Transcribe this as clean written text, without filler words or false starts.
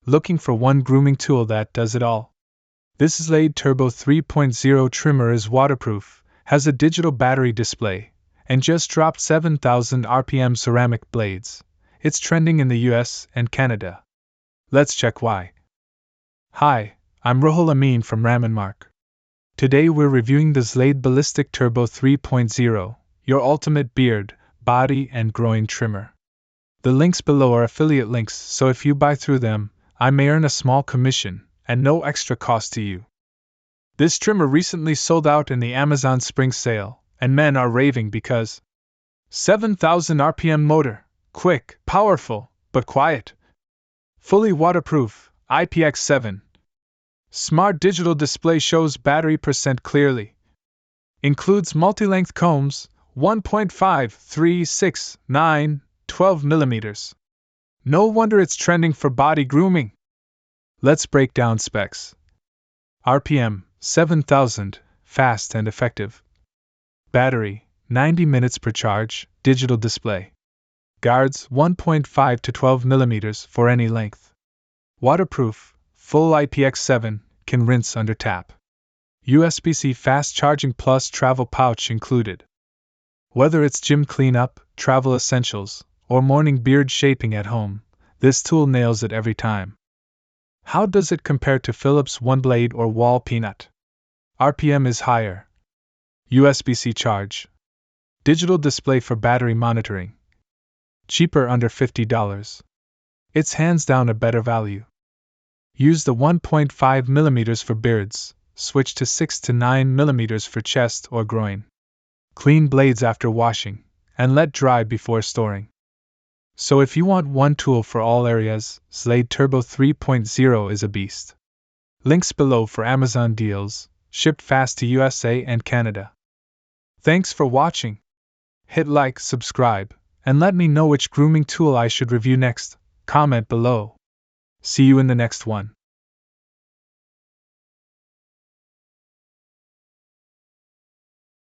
Looking for one grooming tool that does it all? This Zlade Turbo 3.0 trimmer is waterproof, has a digital battery display, and just dropped 7,000 RPM ceramic blades. It's trending in the US and Canada. Let's check why. Hi, I'm Ruhul Amin from Raminmark. Today we're reviewing the Zlade Ballistic Turbo 3.0, your ultimate beard, body, and groin trimmer. The links below are affiliate links, so if you buy through them, I may earn a small commission, and no extra cost to you. This trimmer recently sold out in the Amazon Spring Sale, and men are raving because 7,000 RPM motor, quick, powerful, but quiet. Fully waterproof, IPX7. Smart digital display shows battery percent clearly. Includes multi-length combs, 1.5, 3, 6, 9, 12 millimeters. No wonder it's trending for body grooming. Let's break down specs. RPM, 7,000, fast and effective. Battery, 90 minutes per charge, digital display. Guards, 1.5 to 12 millimeters for any length. Waterproof, full IPX7, can rinse under tap. USB-C fast charging plus travel pouch included. Whether it's gym cleanup, travel essentials, or morning beard shaping at home, this tool nails it every time. How does it compare to Philips One Blade or Wall Peanut? RPM is higher. USB-C charge. Digital display for battery monitoring. Cheaper, under $50. It's hands down a better value. Use the 1.5 mm for beards, switch to 6 to 9 mm for chest or groin. Clean blades after washing, and let dry before storing. So if you want one tool for all areas, Zlade Turbo 3.0 is a beast. Links below for Amazon deals, shipped fast to USA and Canada. Thanks for watching. Hit like, subscribe, and let me know which grooming tool I should review next. Comment below. See you in the next one.